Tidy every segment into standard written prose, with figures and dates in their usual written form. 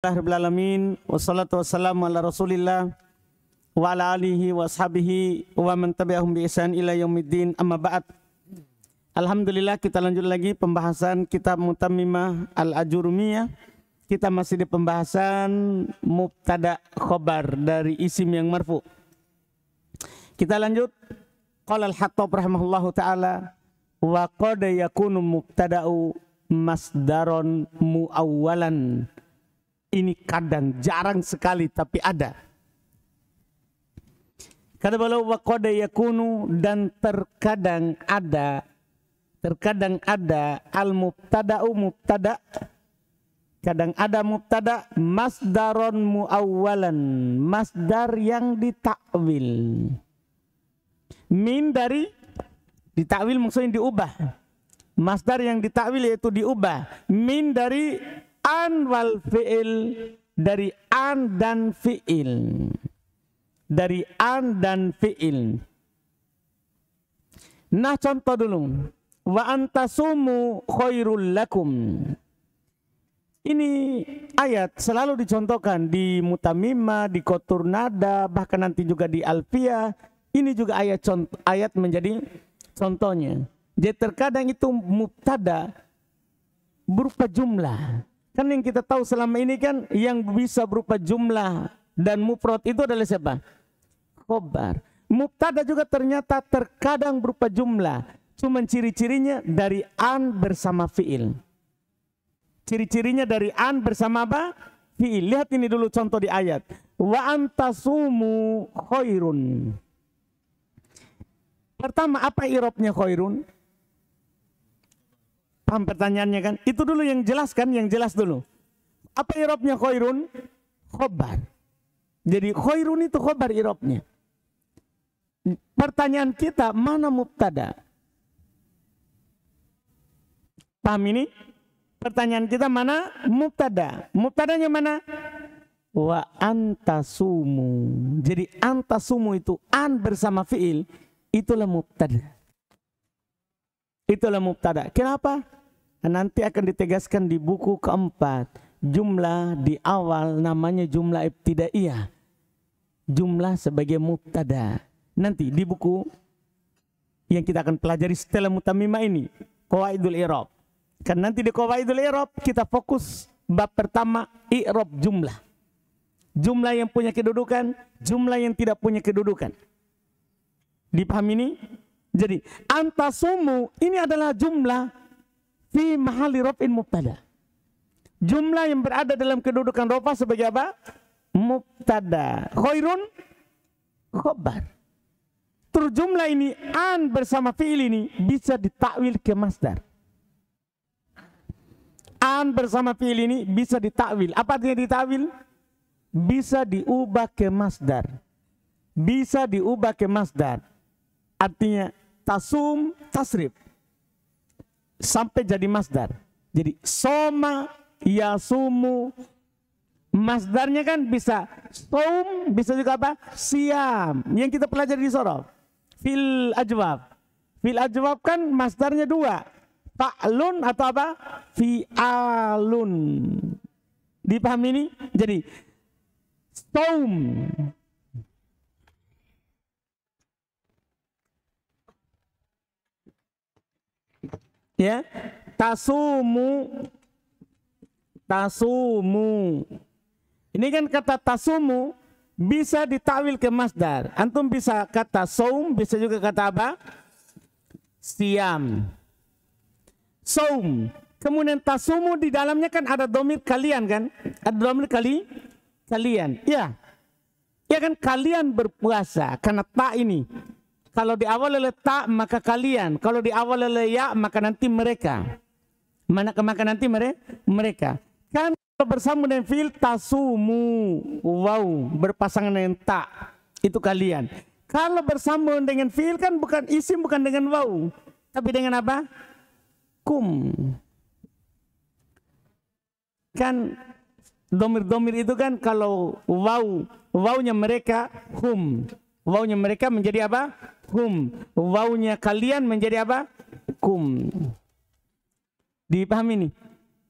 Alhamdulillahirrahmanirrahim. Wassalatu wassalamu ala rasulillah wa ala alihi wa ashabihi wa man tabi'ahum bi ihsan ila yaumiddin, amma ba'd. Alhamdulillah, kita lanjut lagi pembahasan kitab Mutammimah Al-Ajurumiyah. Kita masih di pembahasan mubtada khobar dari isim yang marfu. Kita lanjut. Qala Al-Hattab rahimahullahu ta'ala wa qad yakunu mubtada'u masdaron muawwalan. Ini kadang, jarang sekali, tapi ada. Kata beliau wa qad yakunu, dan terkadang ada al mubtada'u mubtada, kadang ada mubtada masdaron muawwalan, masdar yang ditakwil. Min dari ditakwil maksudnya diubah. Masdar yang ditakwil yaitu diubah. Min dari an wal fi'il, dari an dan fi'il. Dari an dan fi'il. Nah, contoh dulu. Wa antasumu khairul lakum. Ini ayat selalu dicontohkan di Mutammimah, di Qoturnada, bahkan nanti juga di Alfiyah. Ini juga ayat menjadi contohnya. Jadi terkadang itu mubtada berupa jumlah. Kan yang kita tahu selama ini kan yang bisa berupa jumlah dan mufrad itu adalah siapa? Khobar. Mubtada juga ternyata terkadang berupa jumlah. Cuman ciri-cirinya dari an bersama fi'il. Ciri-cirinya dari an bersama apa? Fi'il. Lihat ini dulu contoh di ayat. Wa antasumu khairun. Pertama, apa i'rabnya khairun? Paham pertanyaannya kan? Itu dulu yang jelas kan, yang jelas dulu. Apa i'rabnya khairun? Khobar. Jadi khairun itu khobar i'rabnya. Pertanyaan kita, mana mubtada? Paham ini? Pertanyaan kita mana mubtada? Mubtadanya mana? Wa antasumu. Jadi antasumu itu an bersama fi'il, itulah mubtada. Itulah mubtada. Kenapa? Nanti akan ditegaskan di buku keempat. Jumlah di awal namanya jumlah ibtidaiyah. Jumlah sebagai mubtada. Nanti di buku yang kita akan pelajari setelah Mutammimah ini, Qawaidul I'rab. Kan nanti di Qawaidul I'rab kita fokus bab pertama, i'rab jumlah. Jumlah yang punya kedudukan, jumlah yang tidak punya kedudukan. Dipahami ini? Jadi antasumu ini adalah jumlah fi mahalli raf'in mubtada. Jumlah yang berada dalam kedudukan rafa sebagai apa? Mubtada. Khairun khobar. Terus jumlah ini an bersama fi'il ini bisa ditakwil ke masdar. An bersama fi'il ini bisa ditakwil. Apa artinya ditakwil? Bisa diubah ke masdar. Bisa diubah ke masdar. Artinya tasum tasrif sampai jadi masdar. Jadi soma yasumu, masdarnya kan bisa som, bisa juga apa? Siam. Yang kita pelajari di sorof. Fil ajwab. Fil ajwab kan masdarnya dua. Fa'lun atau apa? Fi'alun. Dipahami ini? Jadi som. Ya, tasumu. Ini kan kata tasumu bisa ditakwil ke masdar. Antum bisa kata saum, bisa juga kata apa? Siam. Saum. Kemudian tasumu di dalamnya kan ada dhamir kalian kan? Ada dhamir kalian. Ya. Ya kan, kalian berpuasa karena ta ini. Kalau di awal oleh ta maka kalian, kalau di awal oleh ya maka nanti mereka. Maka nanti mereka. Kan kalau bersama dengan fi'il tasumu, wow, berpasangan dengan ta, itu kalian. Kalau bersama dengan fi'il kan bukan isim, bukan dengan wow, tapi dengan apa? Kum. Kan domir-domir itu kan kalau wow, wawnya mereka hum. Wawnya mereka menjadi apa? Hum. Wawnya kalian menjadi apa? Kum. Dipahami nih?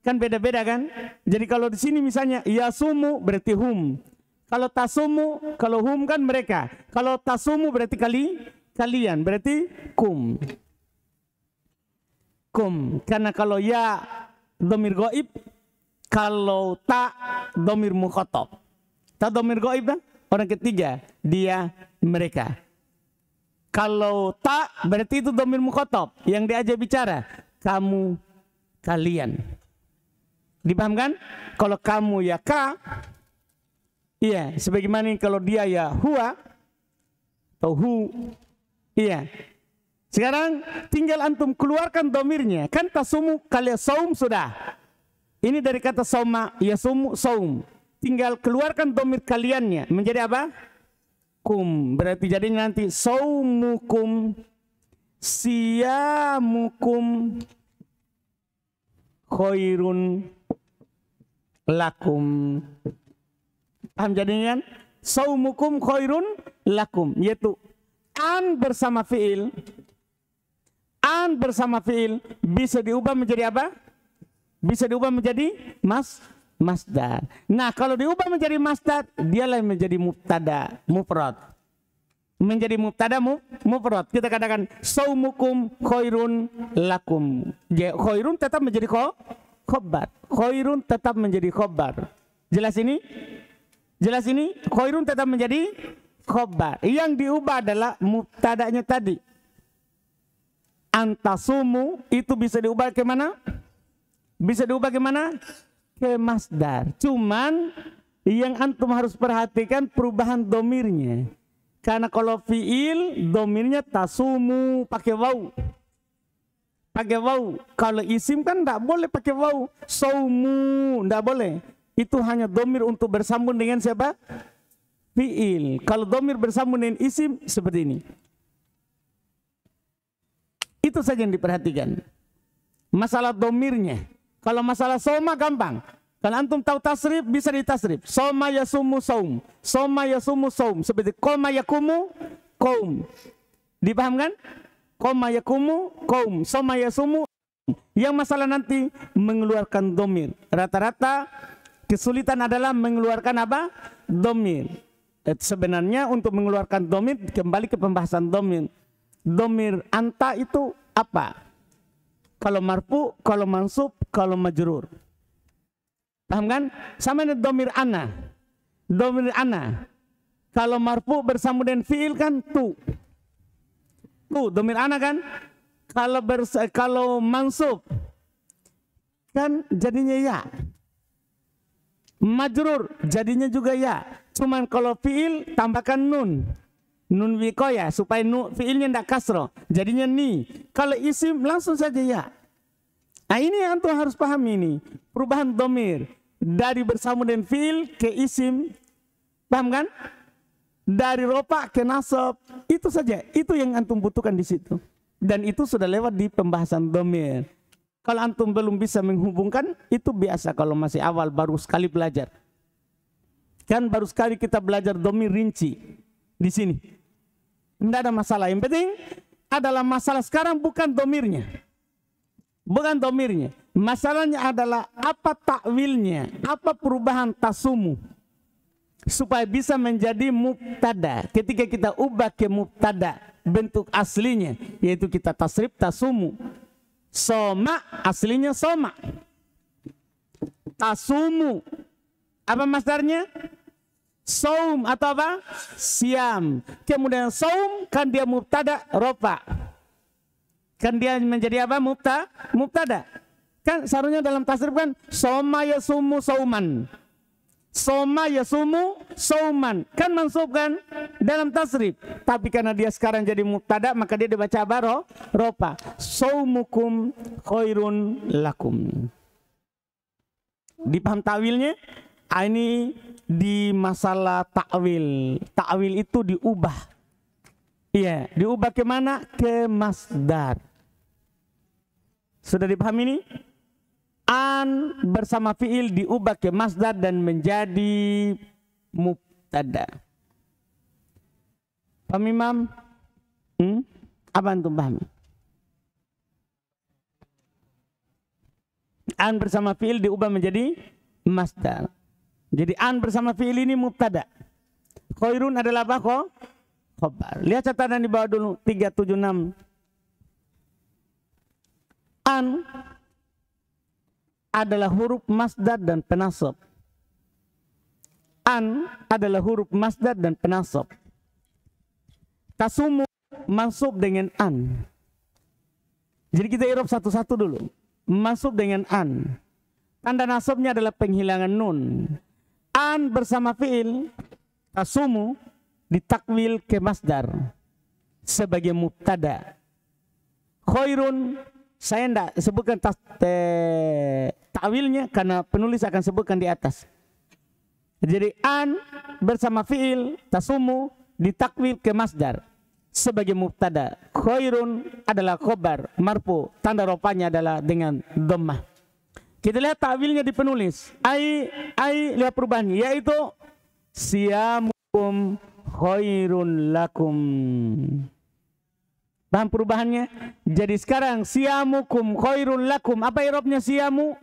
Kan beda-beda kan? Jadi kalau di sini misalnya yasumu berarti hum. Kalau tasumu, kalau hum kan mereka. Kalau tasumu berarti kalian, berarti kum. Kum. Karena kalau ya domir goib, kalau ta domir mukhotob. Ta domir goib kan? Orang ketiga, dia, mereka. Kalau ta berarti itu domir mukhotob yang diajak bicara. Kamu, kalian. Dipahamkan? Kalau kamu ya ka, iya. Sebagaimana kalau dia ya huwa atau hu, iya. Sekarang tinggal antum keluarkan domirnya. Kan tasumu kalian saum sudah. Ini dari kata sauma, ya sumu saum. Tinggal keluarkan domir kaliannya. Menjadi apa? Kum. Berarti jadi nanti saumukum, siyamukum, khairun lakum. Paham jadinya kan? Saumukum khairun lakum. Yaitu an bersama fi'il. An bersama fi'il bisa diubah menjadi apa? Bisa diubah menjadi masdar. Nah, kalau diubah menjadi masdar, dialah yang menjadi mubtada mufrad. Menjadi mubtada mufrad. Kita katakan saumukum khairun lakum. Ya, khairun tetap menjadi khobar. Khairun tetap menjadi khobar. Jelas ini? Jelas ini? Khairun tetap menjadi khobar. Yang diubah adalah mubtadanya tadi. Antasumu itu bisa diubah ke mana? Bisa diubah ke mana? Ke masdar. Cuman yang antum harus perhatikan perubahan domirnya. Karena kalau fiil domirnya tasumu pakai waw. Pakai waw. Kalau isim kan tidak boleh pakai waw. Saumu tidak boleh. Itu hanya domir untuk bersambung dengan siapa? Fiil. Kalau domir bersambung dengan isim seperti ini. Itu saja yang diperhatikan. Masalah domirnya. Kalau masalah soma gampang. Kalau antum tahu tasrif bisa ditasrif. Soma yasumu saum. Soma yasumu saum. Seperti koma yakumu kaum. Dipahamkan? Koma yakumu kaum. Soma yasumu. Yang masalah nanti mengeluarkan domir. Rata-rata kesulitan adalah mengeluarkan apa? Domir. Sebenarnya untuk mengeluarkan domir kembali ke pembahasan domir. Domir anta itu apa? Kalau marfu, kalau mansub, kalau majrur. Paham kan? Sama dengan domir ana. Domir ana. Kalau marfu bersambung dengan fiil kan tu. Tu domir ana kan? Kalau mansub kan jadinya ya. Majrur jadinya juga ya. Cuman kalau fiil tambahkan nun. Nun wikoya supaya fiilnya tidak kasroh. Jadinya ni. Kalau isim langsung saja ya. Nah ini yang antum harus paham ini. Perubahan domir. Dari bersambung dengan fiil ke isim. Paham kan? Dari ropa ke nasab. Itu saja. Itu yang antum butuhkan di situ. Dan itu sudah lewat di pembahasan domir. Kalau antum belum bisa menghubungkan, itu biasa kalau masih awal baru sekali belajar. Kan baru sekali kita belajar domir rinci di sini. Tidak ada masalah. Yang penting adalah masalah sekarang bukan domirnya. Bukan domirnya. Masalahnya adalah apa takwilnya. Apa perubahan tasumu. Supaya bisa menjadi mubtada. Ketika kita ubah ke mubtada. Bentuk aslinya. Yaitu kita tasrif tasumu. Soma aslinya soma. Tasumu. Apa masdarnya? Saum atau apa? Siam. Kemudian saum kan dia mubtada rofa. Kan dia menjadi apa? Mubtada. Kan seharusnya dalam tasrif kan soma yasumu sauman. Soma yasumu sauman. Kan mansub kan dalam tasrif. Tapi karena dia sekarang jadi mubtada maka dia dibaca apa? Rofa. Saumukum khairun lakum. Dipaham takwilnya? Ini di masalah takwil. Takwil itu diubah. Iya, diubah ke mana? Ke masdar. Sudah dipahami ini? An bersama fiil diubah ke masdar dan menjadi mubtada. Paham Imam? Apa antum pahami? An bersama fi'il diubah menjadi masdar. Jadi an bersama fi'il ini mubtada. Khairun adalah apa kok? Khobar. Lihat catatan di bawah dulu 376. An adalah huruf masdar dan penasab. An adalah huruf masdar dan penasab. Tasumu mansub dengan an. Jadi kita i'rab satu-satu dulu. Mansub dengan an. Tanda nasabnya adalah penghilangan nun. An bersama fi'il tasumu ditakwil ke masdar sebagai mubtada. Khairun saya tidak sebutkan takwilnya karena penulis akan sebutkan di atas. Jadi an bersama fi'il tasumu ditakwil ke masdar sebagai mubtada. Khairun adalah khobar marfu, tanda rofanya adalah dengan dhammah. Kita lihat takwilnya di penulis. Ai lihat perubahannya, yaitu siyamukum khairun lakum. Paham perubahannya? Jadi sekarang siyamukum khairun lakum. Apa i'rabnya siyamu?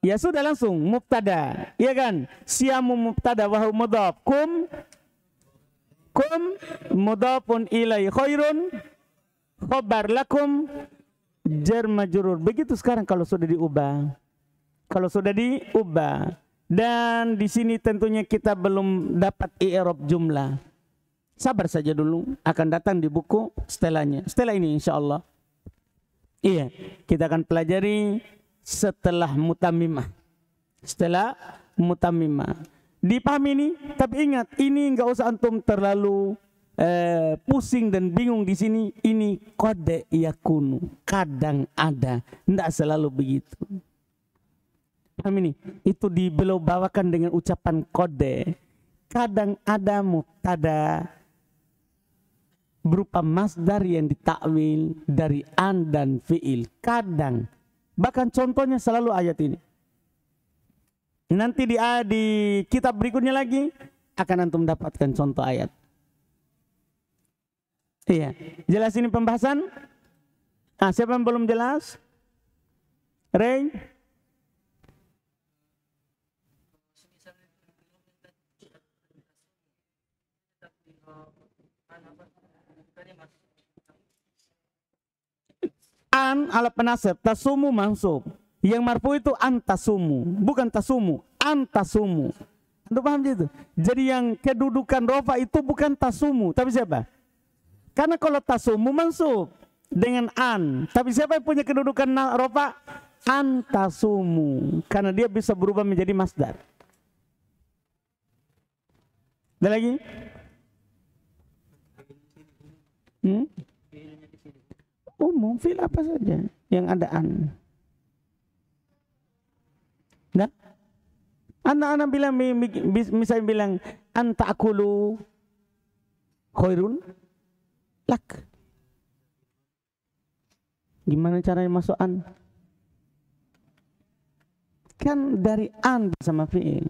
Ya sudah langsung mubtada. Iya kan? Siyamu mubtada wa huwa mudhaf. Kum mudhafun ilai, khairun khabar, lakum jar majrur. Begitu sekarang kalau sudah diubah. Kalau sudah diubah. Dan di sini tentunya kita belum dapat i'rab jumlah. Sabar saja dulu, akan datang di buku setelahnya. Setelah ini insyaallah. Iya, kita akan pelajari setelah mutammimah. Setelah mutammimah. Dipahami ini, tapi ingat ini enggak usah antum terlalu pusing dan bingung di sini. Ini qad yakunu, kadang ada, enggak selalu begitu. Paham ini? Itu dibeliau bawakan dengan ucapan kode. Kadang ada mubtada berupa masdar yang ditakwil dari an dan fi'il. Kadang. Bahkan contohnya selalu ayat ini. Nanti di kitab berikutnya lagi akan antum dapatkan contoh ayat. Iya. Jelas ini pembahasan? Siapa yang belum jelas? Ray? An ala penasab, tasumu mansub. Yang marfu itu antasumu, bukan tasumu, antasumu. Anda paham itu? Jadi yang kedudukan rofa itu bukan tasumu, tapi siapa? Karena kalau tasumu mansub dengan an, tapi siapa yang punya kedudukan rofa? Antasumu, karena dia bisa berubah menjadi masdar. Ada lagi? Umum, fil apa saja yang ada an. Nah, anak-anak bilang, misalnya bilang anta akulu khairun lak. Gimana caranya masuk an? Kan dari an bersama fi'il.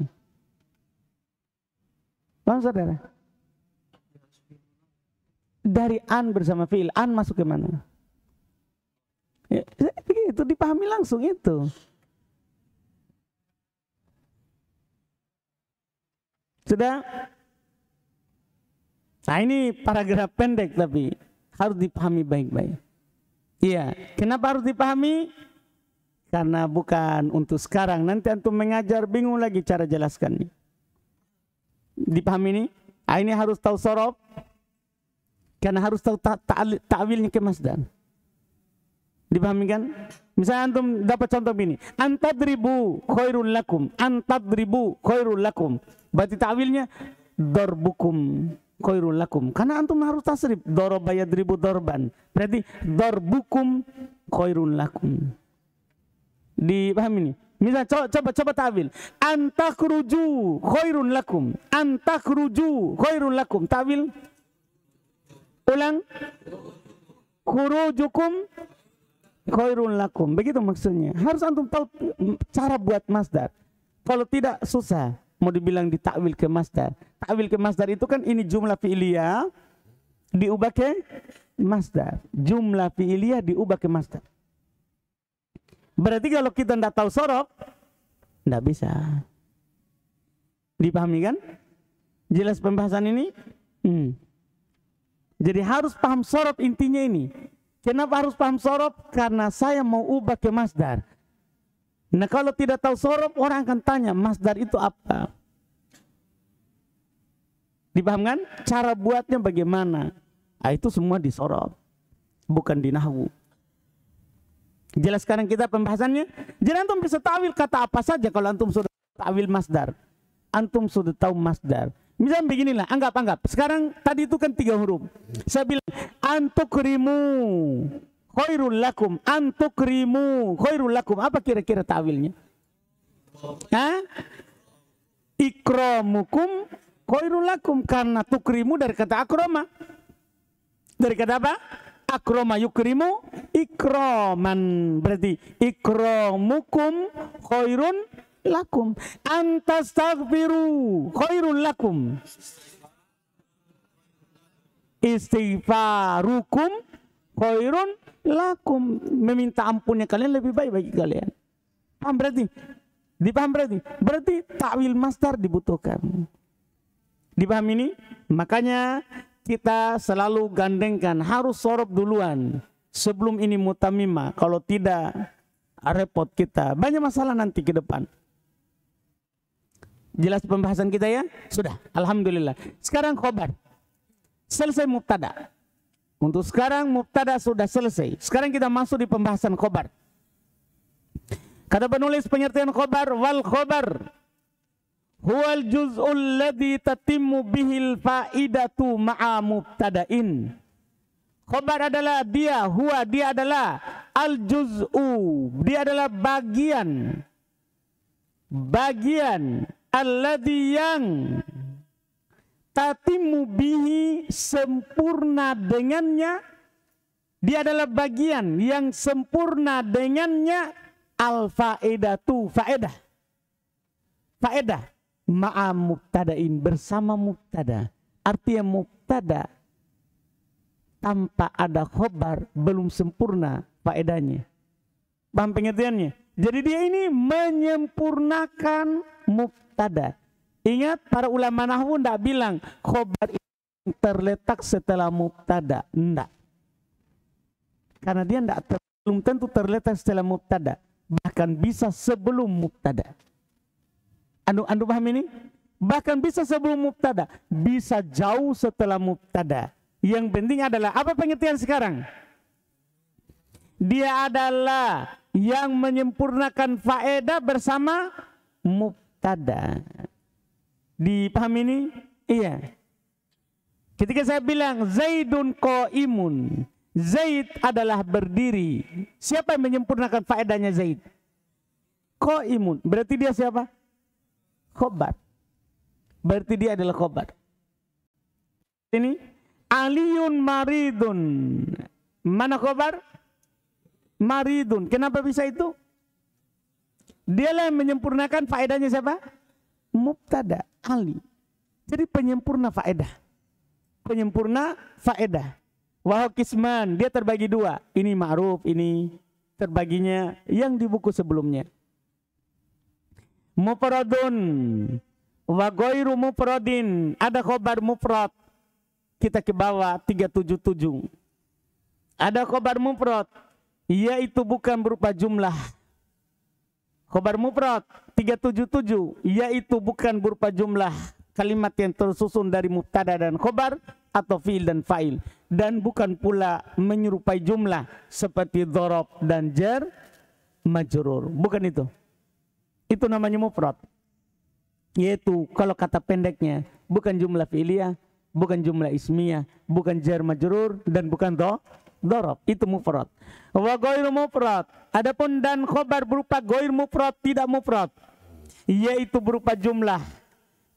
Paham saudara? Dari an bersama fi'il, an masuk ke mana? Ya, itu dipahami langsung itu. Sudah? Nah ini paragraf pendek tapi harus dipahami baik-baik. Iya, kenapa harus dipahami? Karena bukan untuk sekarang. Nanti antum mengajar bingung lagi cara jelaskannya. Dipahami ini? Nah, ini harus tahu sorof. Karena harus tahu ta'wilnya ke masdar. Dipahami kan? Misalnya antum dapat contoh ini, antadribu khairul lakum, antadribu khairul lakum. Berarti ta'wilnya darbukum khairul lakum. Karena antum harus tasrif, daraba yadribu darban. Berarti darbukum khairul lakum. Dipahami ini? Misalnya coba ta'wil, antakhruju khairul lakum, antakhruju khairul lakum. Ta'wil ulang, khurujukum khairun lakum. Begitu maksudnya. Harus antum tahu cara buat masdar. Kalau tidak susah. Mau dibilang ditakwil ke masdar. Takwil ke masdar itu kan ini jumlah fi'iliyah diubah ke masdar. Jumlah fi'iliyah diubah ke masdar. Berarti kalau kita tidak tahu sorof, tidak bisa. Dipahami kan? Jelas pembahasan ini? Jadi harus paham sorof intinya ini. Kenapa harus paham sorof? Karena saya mau ubah ke masdar. Nah kalau tidak tahu sorof, orang akan tanya masdar itu apa? Dipaham kan? Cara buatnya bagaimana? Nah, itu semua di sorof, bukan di nahwu. Jelas sekarang kita pembahasannya. Jadi antum bisa ta'wil kata apa saja kalau antum sudah ta'wil masdar. Antum sudah tahu masdar. Misalnya beginilah, anggap. Sekarang tadi itu kan 3 huruf. Saya bilang antukrimu khairul lakum. Antukrimu khairul lakum. Apa kira-kira ta'wilnya? Ikramukum khairul lakum. Karena tukrimu dari kata akroma. Dari kata apa? Akroma yukrimu ikraman. Berarti ikramukum khairun lakum. Antastaghfiru khairul lakum. Istighfarukum khairun lakum. Meminta ampunnya kalian lebih baik bagi kalian. Paham berarti? Dipaham berarti? Berarti ta'wil masdar dibutuhkan. Dipaham ini? Makanya kita selalu gandengkan harus sorof duluan sebelum ini mutamimah. Kalau tidak repot kita. Banyak masalah nanti ke depan. Jelas pembahasan kita ya? Sudah, alhamdulillah. Sekarang khobar. Selesai mubtada. Untuk sekarang mubtada sudah selesai. Sekarang kita masuk di pembahasan khobar. Kata penulis pengertian khobar, wal khobar huwal juz'ul ladzi tatimmu bihil fa'idatu ma'a mubtada'in. Khobar adalah dia, dia adalah al-juz'u, dia adalah bagian alladzi yang tatimmu bihi sempurna dengannya, dia adalah bagian yang sempurna dengannya al-fa'idatu, faedah ma'a mubtada'in, bersama mubtada. Artinya mubtada tanpa ada khobar belum sempurna faedahnya. Paham pengertiannya? Jadi dia ini menyempurnakan mubtada. Ingat para ulama nahwu tidak bilang khobar itu terletak setelah mubtada. Enggak. Karena dia belum tentu terletak setelah mubtada. Bahkan bisa sebelum mubtada. Anda paham ini? Bahkan bisa sebelum mubtada, bisa jauh setelah mubtada. Yang penting adalah apa pengertian sekarang? Dia adalah yang menyempurnakan faedah bersama mubtada. Dipahami ini? Iya. Ketika saya bilang Zaidun qaimun, Zaid adalah berdiri. Siapa yang menyempurnakan faedahnya Zaid? Qaimun. Berarti dia siapa? Khobar. Berarti dia adalah khobar. Ini Aliyun maridun. Mana khobar? Maridun. Kenapa bisa itu? Dialah yang menyempurnakan faedahnya siapa? Mubtada, Ali. Jadi penyempurna faedah. Penyempurna faedah. Wahyu kisman, dia terbagi 2. Ini ma'ruf, ini terbaginya yang di buku sebelumnya. Mufradun wa ghairu mufradin. Ada khobar mufrad. Kita ke bawah 377. Ada khobar mufrad, yaitu bukan berupa jumlah. Khobar mufrad 377, yaitu bukan berupa jumlah kalimat yang tersusun dari mubtada dan khobar atau fi'il dan fa'il, dan bukan pula menyerupai jumlah seperti dzarab dan jar majrur. Bukan itu. Itu namanya mufrad. Yaitu kalau kata pendeknya bukan jumlah fi'liyah, bukan jumlah ismiyah, bukan jar majrur dan bukan dzarab. Itu mufrad. Wa ghairu mufrad. Adapun dan khobar berupa ghair mufrad, tidak mufrad, yaitu berupa jumlah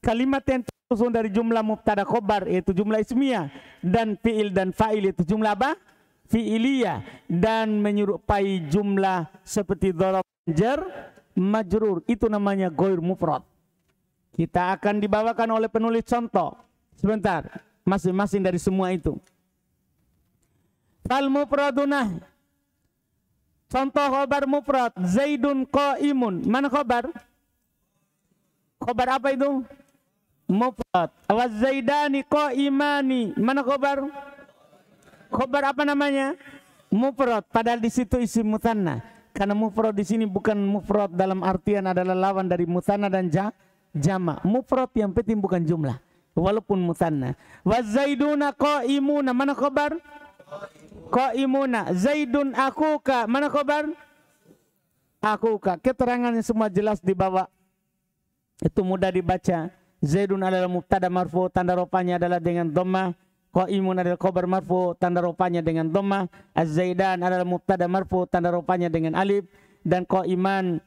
kalimat yang tersusun dari jumlah mubtada khobar, yaitu jumlah ismiyah, dan fi'il dan fa'il, itu jumlah apa? Fi'iliyah, dan menyerupai jumlah seperti dzarab, jar majrur. Itu namanya ghair mufrad. Kita akan dibawakan oleh penulis contoh sebentar masing-masing dari semua itu. Fal mufradunah, Contoh khobar mufrad, Zaidun qaimun. Mana khobar? Khobar apa itu? Mufrad. Wa Zaidani qaimani. Mana khobar? Khobar apa namanya? Mufrad. Padahal di situ isim mutanna. Karena mufrad di sini bukan mufrad dalam artian adalah lawan dari mutanna dan jama. Mufrad yang penting bukan jumlah, walaupun mutanna. Wa Zaiduna qaimuna. Mana khobar? Qaimuna. Zaidun akuka. Mana khobar? Akuka. Keterangannya semua jelas di bawah. Itu mudah dibaca. Zaidun adalah mubtada marfu, tanda rofanya adalah dengan dhammah. Qaimun adalah khobar marfu, tanda rofanya dengan dhammah. Az-Zaidan adalah mubtada marfu, tanda rofanya dengan alif. Dan qaiman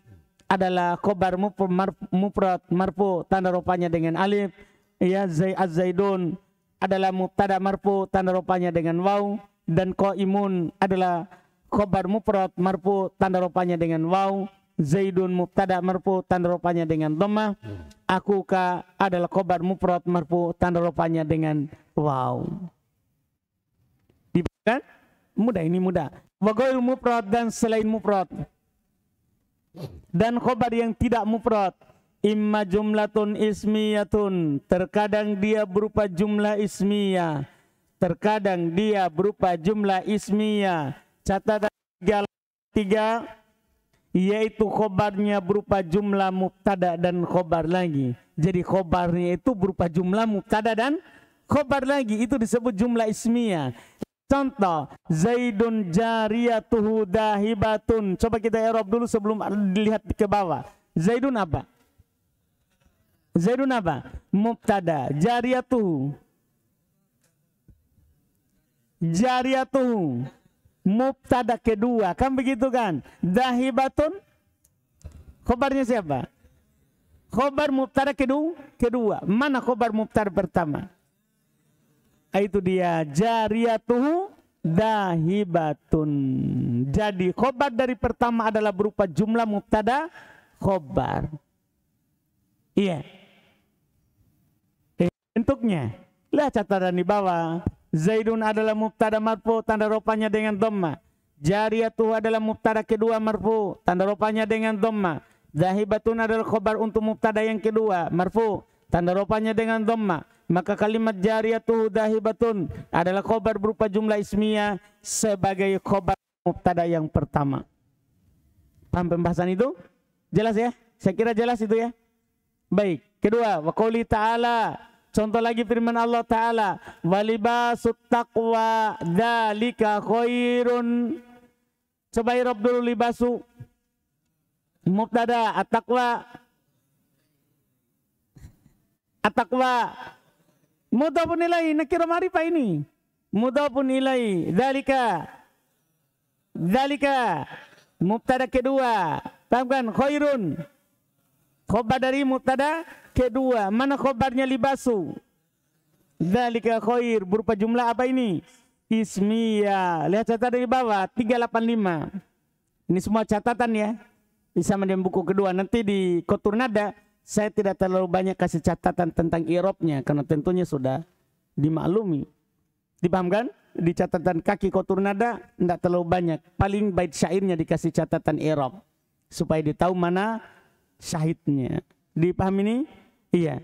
adalah khobar mufrad marfu, tanda rofanya dengan alif. Ya, Az-Zaidun adalah mubtada marfu, tanda rofanya dengan waw. Dan qaimun adalah khobar mufrad marfu, tanda rofanya dengan waw. Zaidun mubtada marfu, tanda rofanya dengan dhammah. Akuka adalah khobar mufrad marfu, tanda rofanya dengan waw. Kan? Mudah, ini mudah. Wa ghairu mufrad dan selain mufrad. Dan khobar yang tidak mufrad, imma jumlatun ismiyatun, terkadang dia berupa jumlah ismiyah. Terkadang dia berupa jumlah ismiyah. Catatan tiga, yaitu khobarnya berupa jumlah mubtada dan khobar lagi. Jadi khobarnya itu berupa jumlah mubtada dan khobar lagi. Itu disebut jumlah ismiyah. Contoh, Zaidun jariyatuhu dahibatun. Coba kita i'rab dulu sebelum dilihat ke bawah. Zaidun apa? Zaidun apa? Mubtada. Jariyatuhu. Jariyatuhu. Mubtada kedua, kan begitu kan? Dahibatun, khobarnya siapa? Khobar mubtada kedua. Mana khobar mubtada pertama? Itu dia, jariyatuhu dahibatun. Jadi khobar dari pertama adalah berupa jumlah mubtada khobar. Iya. Bentuknya, lihat catatan di bawah. Zaidun adalah mubtada marfu, tanda rofanya dengan dhamma. Jariyatuhu adalah mubtada kedua marfu, tanda rofanya dengan dhamma. Zahibatun adalah khobar untuk mubtada yang kedua marfu, tanda rofanya dengan dhamma. Maka kalimat jariyatuhu dahibatun adalah khobar berupa jumlah ismiyah sebagai khobar mubtada yang pertama. Paham pembahasan itu? Jelas ya? Saya kira jelas itu ya. Baik, kedua, wa qouli ta'ala. Contoh lagi firman Allah Ta'ala, walibasut taqwa dzalika khairun. Coba i'rab dulu libasu. Mubtada, at-taqwa. At-taqwa. Mudhafun ilaihi, nakira ma'rifah ini. Mudhafun ilaihi, dzalika. Dzalika. Mubtada kedua. Paham kan? Khairun. Khobar dari mubtada kedua. Mana khobarnya libasu? Dzalika khair, berupa jumlah apa ini? Ismiyah. Lihat catatan di bawah 385. Ini semua catatan ya. Bisa menjadi buku kedua. Nanti di Qatur Nada saya tidak terlalu banyak kasih catatan tentang i'rabnya karena tentunya sudah dimaklumi. Dipahamkan? Di catatan kaki Qatur Nada tidak terlalu banyak. Paling bait syairnya dikasih catatan i'rab supaya ditahu mana syahidnya. Dipahami ini? Iya.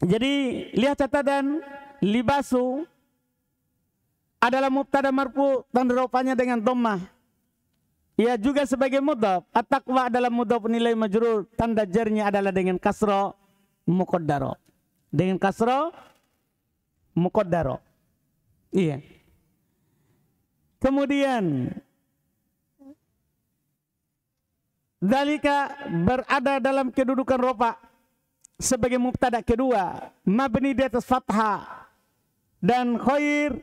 Jadi lihat catatan, libasu adalah mubtada marfu, tanda rofanya dengan dhammah. Ia juga sebagai mudhaf. At-taqwa adalah mudhaf nilai majrur, tanda jarnya adalah dengan kasra muqaddara. Dengan kasra muqaddara. Iya. Kemudian dzalika berada dalam kedudukan rofa sebagai mubtada kedua, mabni di atas fathah, dan khair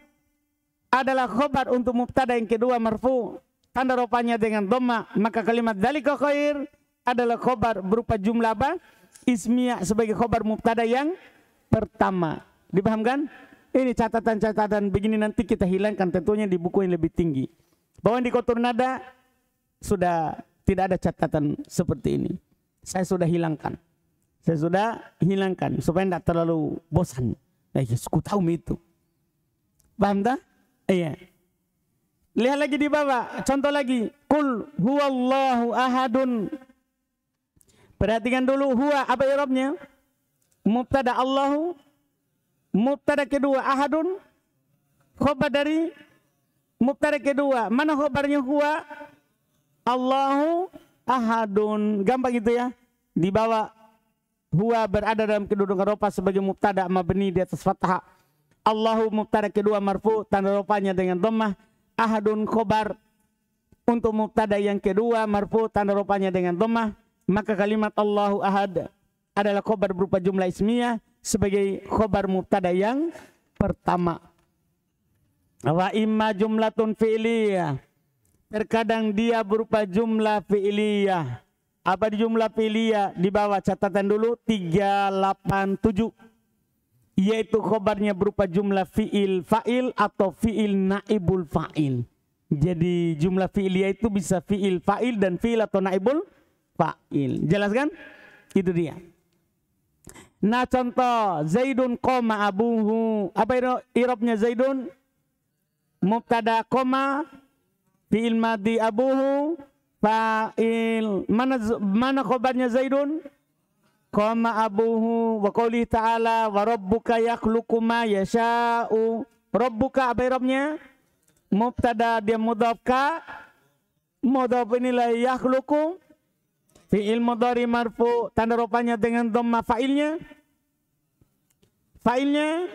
adalah khobar untuk mubtada yang kedua marfu, tanda rofanya dengan dhamma. Maka kalimat dzalika khair adalah khobar berupa jumlah apa? Ismiyah sebagai khobar mubtada yang pertama. Dipahamkan? Ini catatan-catatan begini nanti kita hilangkan tentunya di buku yang lebih tinggi. Bahwa di Qatur Nada sudah tidak ada catatan seperti ini. Saya sudah hilangkan. Saya sudah hilangkan supaya tidak terlalu bosan. Aku tahu itu. Paham tak? Iya. Lihat lagi di bawah, contoh lagi. Qul huwallahu ahadun. Perhatikan dulu huwa apa i'rabnya? Mubtada Allahu. Mubtada kedua ahadun. Khobar dari mubtada kedua. Mana khobarnya huwa? Allahu ahadun. Gampang gitu ya. Di bawah huwa berada dalam kedudukan rofa sebagai mubtada mabni di atas fathah. Allahu mubtada kedua marfu tanda rofanya dengan dhammah. Ahadun khobar untuk mubtada yang kedua marfu tanda rofanya dengan dhammah. Maka kalimat Allahu ahad adalah khobar berupa jumlah ismiyah sebagai khobar mubtada yang pertama. Wa imma jumlatun fi'liyah. Terkadang dia berupa jumlah fi'liyah. Apa di jumlah fi'liyah? Di bawah catatan dulu 387. Yaitu khobarnya berupa jumlah fi'il fa'il atau fi'il naibul fa'il. Jadi jumlah fi'liyah itu bisa fi'il fa'il dan fi'il atau naibul fa'il. Jelas kan? Itu dia. Nah contoh, Zaidun koma abuhu. Apa i'rabnya Zaidun? Mubtada koma fi'il madhi abuhu fa'il. Mana khobarnya Zaidun? Koma abuhu wa qouli ta'ala wa rabbuka yakhluqu ma yasha'u. Rabbuka apa i'rabnya? Mubtada dia mudhaf ka. Mudhaf inilah yakhluqu. Fi'il mudhari marfu tanda rofanya dengan dhamma. Fa'ilnya? Fa'ilnya?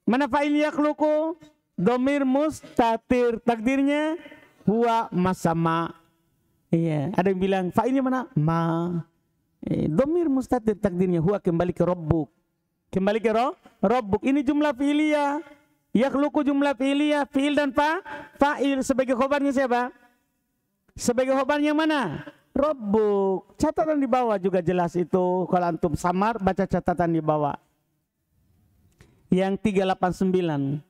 Mana fa'il yakhluqu? Dhamir mustatir. Takdirnya huwa masama. Iya, ada yang bilang fa'ilnya mana? Ma. Dhamir mustatir takdirnya huwa kembali ke rabbuk. Kembali ke rabbuk. Ini jumlah fi'liyah. Yakhluqu jumlah fi'liyah, fi'il dan fa'il sebagai khobarnya siapa? Sebagai khobarnya mana? Rabbuk. Catatan di bawah juga jelas itu. Kalau antum samar baca catatan di bawah. Yang 389.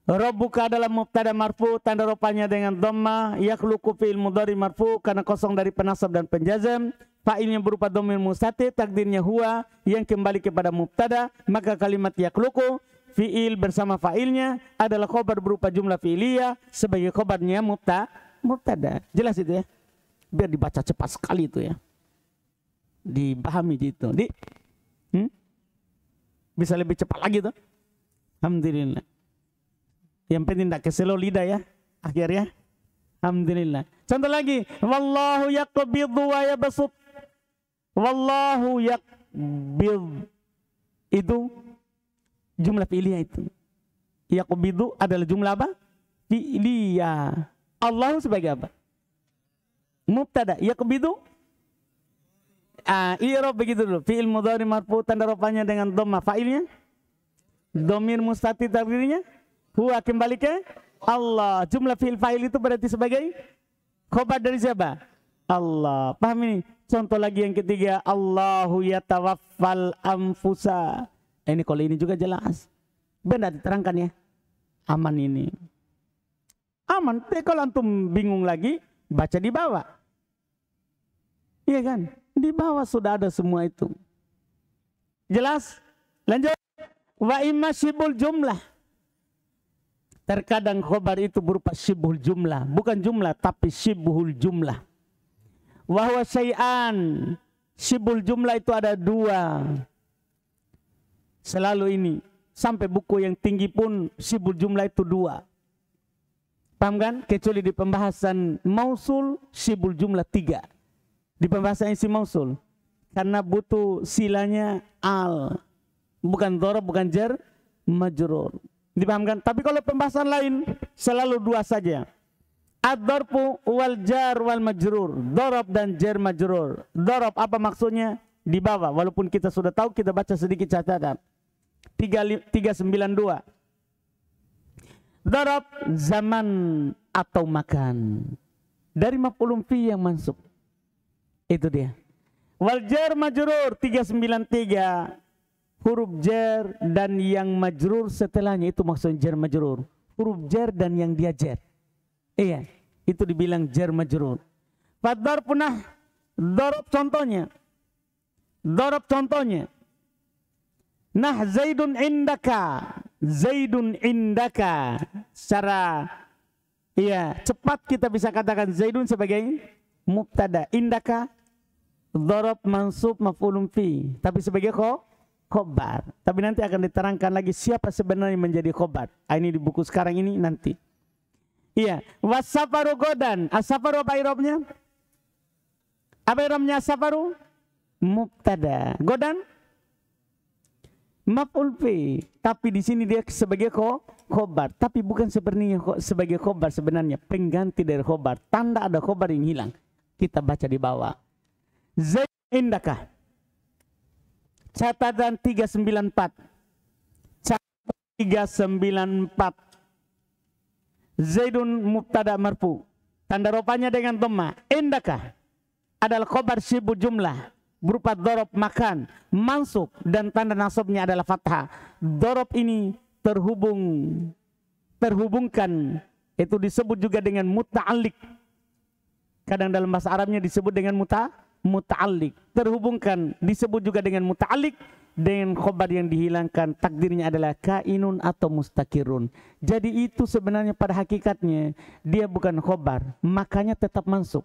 Rabbuka adalah mubtada marfu tanda rofanya dengan dhamma. Yakhluqu fi'il mudhari marfu karena kosong dari penasab dan penjazam. Fa'ilnya berupa dhamir mustatir takdirnya huwa yang kembali kepada mubtada. Maka kalimat yakhluqu fi'il bersama fa'ilnya adalah khobar berupa jumlah fi'liyah sebagai khobarnya mubtada. Jelas itu ya. Biar dibaca cepat sekali itu ya. Dipahami gitu. Bisa lebih cepat lagi tuh. Alhamdulillah. Yang penting tidak keselo lidah ya. Akhirnya. Alhamdulillah. Contoh lagi. Wallahu yaqbidu wa yabsut. Wallahu yaqbid. Itu jumlah fi'liyah itu. Yaqbidu adalah jumlah apa? Fi'liyah. Allahu sebagai apa? Mubtada. Yaqbidu. I'rab begitu dulu. Fi'il mudhari marfu tanda rofanya dengan dhamma. Fa'ilnya? Dhamir mustatir takdirnya? Huwa kembali ke Allah. Jumlah fi'il fa'il itu berarti sebagai khobar dari siapa? Allah. Paham ini? Contoh lagi yang ketiga. Allahu yatawaffal anfusa. Ini kalau ini juga jelas. Benar diterangkan ya. Aman ini. Aman. Tapi kalau antum bingung lagi, baca di bawah. Iya kan? Di bawah sudah ada semua itu. Jelas? Lanjut. Wa imma syibul jumlah. Terkadang khobar itu berupa syibhul jumlah. Bukan jumlah, tapi syibhul jumlah. Wa huwa syai'an. Syibhul jumlah itu ada dua. Selalu ini. Sampai buku yang tinggi pun syibhul jumlah itu dua. Paham kan? Kecuali di pembahasan mausul, syibhul jumlah 3. Di pembahasan isi mausul. Karena butuh silanya al. Bukan dhorob, bukan jar, majrur. Dipahamkan? Tapi kalau pembahasan lain selalu 2 saja. Ad-dharfu wal jar wal majrur. Dhorob dan jar majrur. Dhorob apa maksudnya? Di bawah. Walaupun kita sudah tahu, kita baca sedikit catatan. 392. Dhorob zaman atau makan. Dari maf'ulun fi yang mansub. Itu dia. Wal jar majrur 393. Huruf jar dan yang majrur setelahnya itu maksudnya jar majrur. Huruf jar dan yang dia jar. Iya, itu dibilang jar majrur. Fadhar punah dhorob contohnya. Dhorob contohnya. Nah Zaidun indaka. Zaidun indaka. Secara Iya, cepat kita bisa katakan Zaidun sebagai mubtada. Indaka dzarab mansub maf'ulun fi, tapi sebagai khobar. Tapi nanti akan diterangkan lagi siapa sebenarnya menjadi khobar. Ini di buku sekarang ini nanti. Iya, wasafaru godan. Asafaru apa irobnya? Apa irobnya asafaru? Mubtada. Godan maf'ul fi. Tapi di sini dia sebagai khobar, tapi bukan sebenarnya sebagai khobar, sebenarnya pengganti dari khobar. Tanda ada khobar yang hilang. Kita baca di bawah. Zaid indaka. Catatan 394. Catatan 394. Zaidun mubtada marfu. Tanda rupanya dengan dhamma. Indaka adalah khobar syibul jumlah berupa dzarab makan, mansub, dan tanda nasabnya adalah fathah. Dzarab ini terhubungkan, itu disebut juga dengan muta'alliq. Kadang dalam bahasa Arabnya disebut dengan muta'alliq. Terhubungkan disebut juga dengan muta'alliq dengan khobar yang dihilangkan, takdirnya adalah kainun atau mustakirun. Jadi itu sebenarnya pada hakikatnya dia bukan khobar, makanya tetap mansub.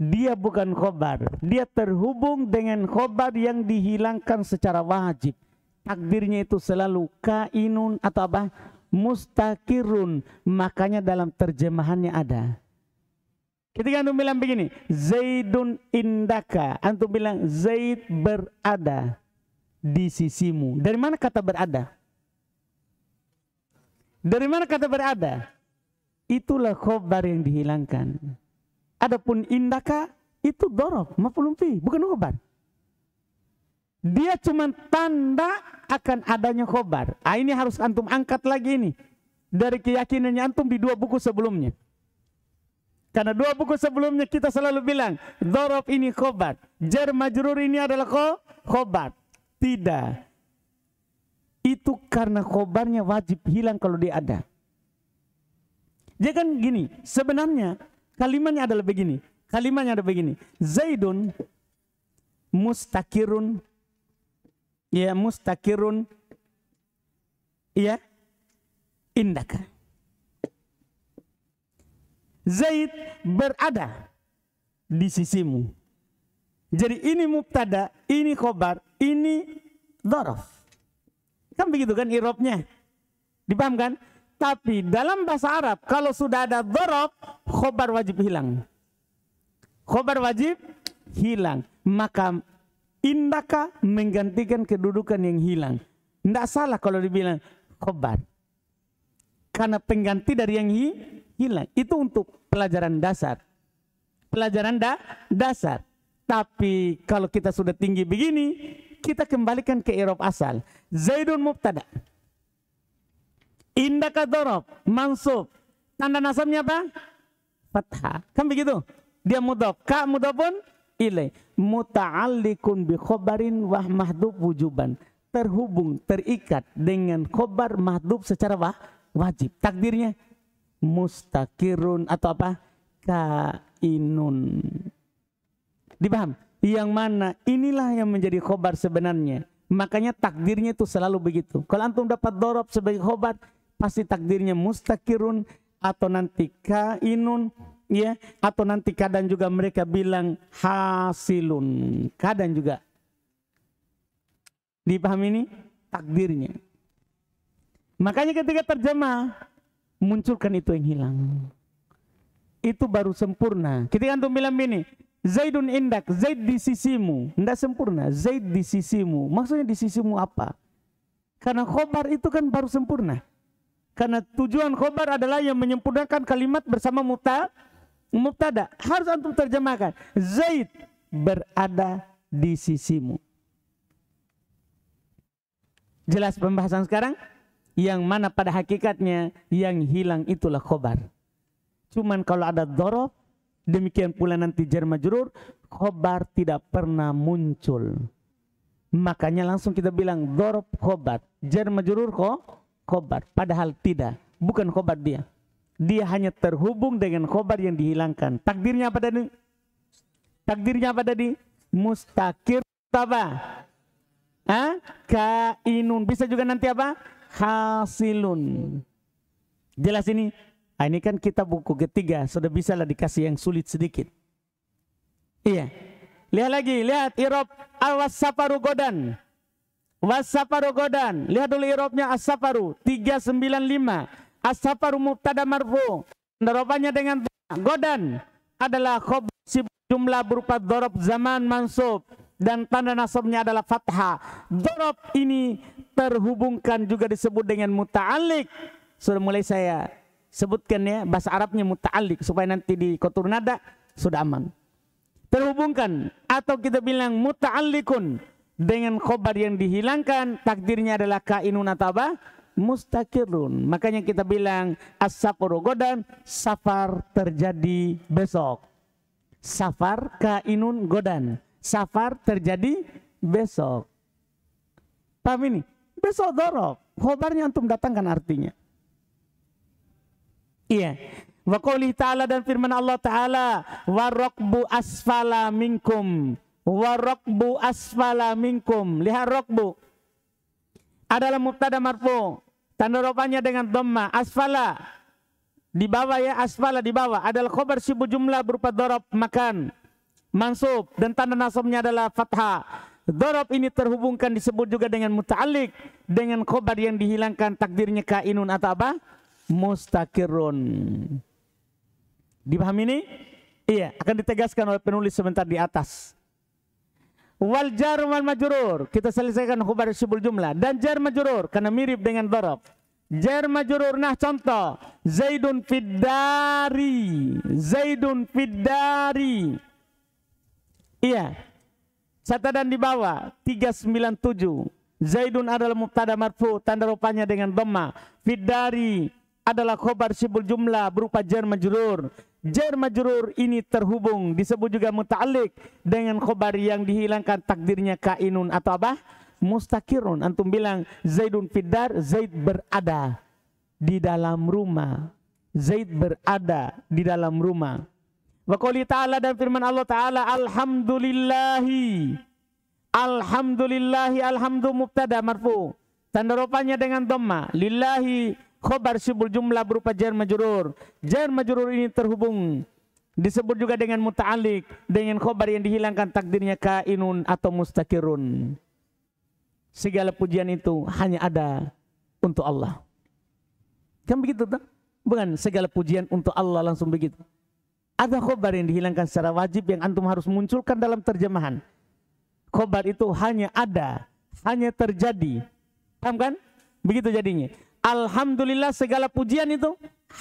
Dia bukan khobar, dia terhubung dengan khobar yang dihilangkan secara wajib. Takdirnya itu selalu kainun atau apa? Mustakirun. Makanya dalam terjemahannya ada. Ketika antum bilang begini, Zaidun indaka, antum bilang Zaid berada di sisimu. Dari mana kata berada? Dari mana kata berada? Itulah khobar yang dihilangkan. Adapun indaka itu dzarab maf'ulun fi, bukan khobar. Dia cuma tanda akan adanya khobar. Ini harus antum angkat lagi ini dari keyakinannya antum di dua buku sebelumnya. Karena dua buku sebelumnya kita selalu bilang dzarab ini khobar, jar majrur ini adalah khobar. Tidak. Itu karena khobarnya wajib hilang kalau dia ada. Jadi kan gini, sebenarnya kalimatnya adalah begini. Kalimatnya ada begini. Zaidun mustakirun. Ya, mustakirun. Ya, indaka. Zaid berada di sisimu. Jadi ini mubtada, ini khobar, ini dzaraf. Kan begitu kan irobnya? Dipahamkan? Tapi dalam bahasa Arab kalau sudah ada dzaraf, khobar wajib hilang. Khobar wajib hilang. Maka indaka menggantikan kedudukan yang hilang. Tidak salah kalau dibilang khobar. Karena pengganti dari yang hilang. Itu untuk pelajaran dasar. Pelajaran dasar. Tapi kalau kita sudah tinggi begini, kita kembalikan ke i'rab asal. Zaidun mubtada. Indaka dzarab mansub. Tanda nasabnya apa? Fathah. Kan begitu? Dia mudhaf. Ka mudhafun ilaih. Muta'alliqun bi khobarin wa mahdhuf wujuban. Terhubung, terikat dengan khobar mahdhuf secara wajib. Takdirnya mustakirun atau apa? Kainun. Dipaham? Yang mana inilah yang menjadi khobar sebenarnya. Makanya takdirnya itu selalu begitu. Kalau antum dapat dzarab sebagai khobar, pasti takdirnya mustakirun atau nanti kainun, ya, atau nanti kadang juga mereka bilang hasilun. Kadang juga. Dipahami ini takdirnya. Makanya ketika terjemah munculkan itu yang hilang. Itu baru sempurna. Ketika antum bilang ini, Zaidun indak, Zaid di sisimu. Tidak sempurna, Zaid di sisimu. Maksudnya di sisimu apa? Karena khobar itu kan baru sempurna. Karena tujuan khobar adalah yang menyempurnakan kalimat bersama mubtada. Harus antum terjemahkan. Zaid berada di sisimu. Jelas pembahasan sekarang? Yang mana pada hakikatnya yang hilang itulah khobar. Cuman kalau ada dzaraf, demikian pula nanti jar majrur, khobar tidak pernah muncul. Makanya langsung kita bilang dzaraf khobar, jar majrur khobar. Padahal tidak, bukan khobar dia. Dia hanya terhubung dengan khobar yang dihilangkan. Takdirnya apa tadi? Takdirnya apa tadi? Mustakir apa? Kainun. Bisa juga nanti apa? Hasilun. Jelas ini? Nah, ini kan kita buku ketiga, sudah bisa lah dikasih yang sulit sedikit. Iya. Lihat lagi, lihat irob al-wasafaru godan. Wasafaru godan. Lihat dulu irobnya as-safaru 395. As-safaru mubtada marfu. Dorobannya dengan godan adalah khobar jumlah berupa dorob zaman mansub dan tanda nasabnya adalah fathah. Dorob ini terhubungkan juga disebut dengan muta'alliq. Sudah mulai saya sebutkan ya, bahasa Arabnya muta'alliq supaya nanti di kotur nada sudah aman. Terhubungkan atau kita bilang muta'alliqun dengan khobar yang dihilangkan, takdirnya adalah kainun atau apa? Mustaqirun. Makanya kita bilang as-safaru godan, safar terjadi besok. Safar kainun godan, safar terjadi besok. Paham ini? Besok dorob, khobarnya antum datangkan artinya. Iya. Wa qouli ta'ala dan firman Allah Ta'ala, waraqbu asfala minkum. Waraqbu asfala minkum. Lihat raqbu adalah mubtada marfu. Tanda rofanya dengan dhamma. Asfala di bawah ya, asfala di bawah adalah khobar sibuk jumlah berupa dorob makan mansub dan tanda nasabnya adalah fathah. Dorob ini terhubungkan disebut juga dengan muta'alliq dengan khobar yang dihilangkan, takdirnya kainun atau apa? Mustaqirun. Dipahami ini? Iya, akan ditegaskan oleh penulis sebentar di atas. Wal jar wal majrur, kita selesaikan khobar sibul jumlah dan jar majrur karena mirip dengan dorob. Jar majrur, nah contoh Zaidun fiddari, Zaidun fiddari. Iya, catatan di bawah 397. Zaidun adalah mubtada marfu, tanda rupanya dengan dhamma. Fiddari adalah khobar sibul jumlah berupa jar majrur. Jar majrur ini terhubung disebut juga muta'alliq dengan khobar yang dihilangkan, takdirnya kainun atau apa? Mustaqirun. Antum bilang Zaidun fiddar, Zaid berada di dalam rumah. Zaid berada di dalam rumah. Wa qouli ta'ala dan firman Allah Ta'ala, alhamdulillahi. Alhamdulillahi, alhamdu mubtada marfu. Tanda rupanya dengan dhamma. Lillahi khobar sibul jumlah berupa jar majrur. Jar majrur ini terhubung disebut juga dengan muta'alliq dengan khobar yang dihilangkan, takdirnya kainun atau mustaqirun. Segala pujian itu hanya ada untuk Allah. Kan begitu tak? Bukan segala pujian untuk Allah langsung begitu. Ada khobar yang dihilangkan secara wajib yang antum harus munculkan dalam terjemahan. Khobar itu hanya ada, hanya terjadi. Paham kan? Begitu jadinya. Alhamdulillah, segala pujian itu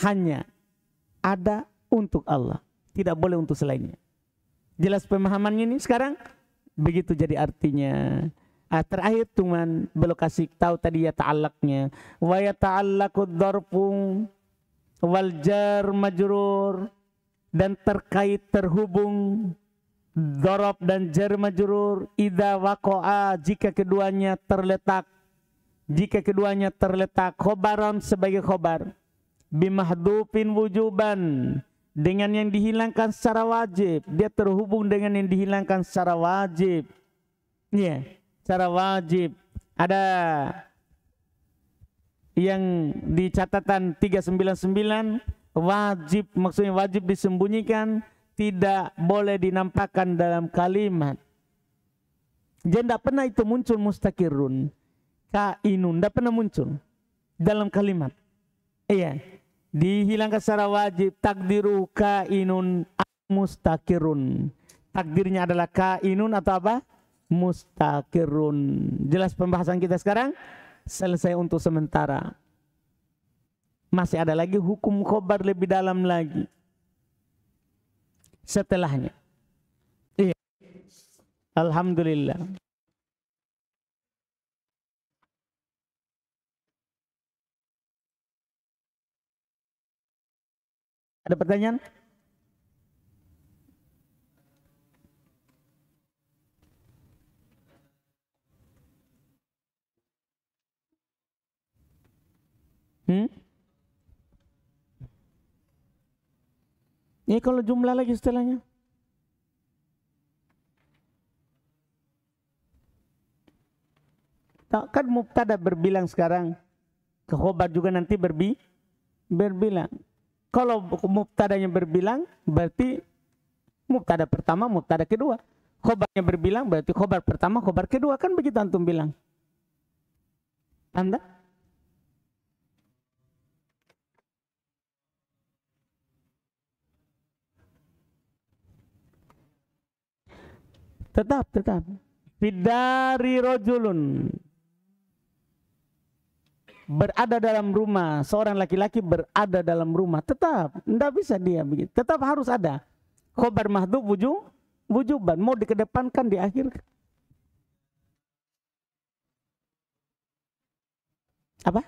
hanya ada untuk Allah. Tidak boleh untuk selainnya. Jelas pemahamannya ini sekarang? Begitu jadi artinya. Terakhir cuman belum kasih tahu tadi ya ta'allaqnya. Wa yata'allaqud dharfu wal jar majrur, dan terkait terhubung dharab dan jar majrur idza waqa'a jika keduanya terletak. Jika keduanya terletak khobaran sebagai khobar bimahdufin wujuban dengan yang dihilangkan secara wajib, dia terhubung dengan yang dihilangkan secara wajib. Iya, secara wajib. Ada yang di catatan 399 wajib, maksudnya wajib disembunyikan, tidak boleh dinampakkan dalam kalimat. Jadi tidak pernah itu muncul mustaqirun. Kainun tidak pernah muncul dalam kalimat. Iya, dihilangkan secara wajib. Takdiru kainun mustaqirun. Takdirnya adalah kainun atau apa? Mustaqirun. Jelas pembahasan kita sekarang? Selesai untuk sementara. Masih ada lagi hukum khobar lebih dalam lagi setelahnya. Iya. Alhamdulillah. Ada pertanyaan? Ini kalau jumlah lagi setelahnya. Kan mubtada berbilang sekarang. Ke khobar juga nanti berbilang. Kalau mubtadanya berbilang berarti mubtada pertama, mubtada kedua. Khobarnya berbilang berarti khobar pertama, khobar kedua. Kan begitu antum bilang. Anda? Tetap. Fidari rojulun. Berada dalam rumah. Seorang laki-laki berada dalam rumah. Tetap. Tidak bisa dia begitu. Tetap harus ada. Khobar mahdhuf wujuban. Mau dikedepankan di akhir. Apa?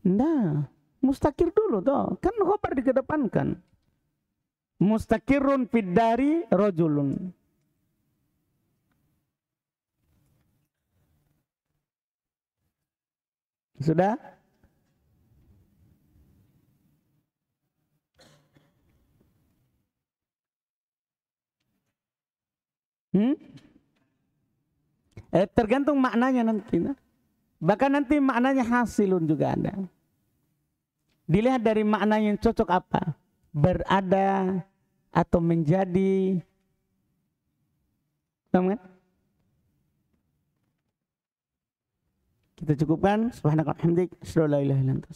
Nah, mustakir dulu toh. Kan khobar dikedepankan. Mustakirun fidari rojulun. Sudah? Tergantung maknanya nanti. Bahkan nanti maknanya hasilun juga ada. Dilihat dari makna yang cocok apa. Berada atau menjadi. Paham kan? Kita cukupkan. Subhanakallahumma wa bihamdik, asyhadu an la ilaha illa anta.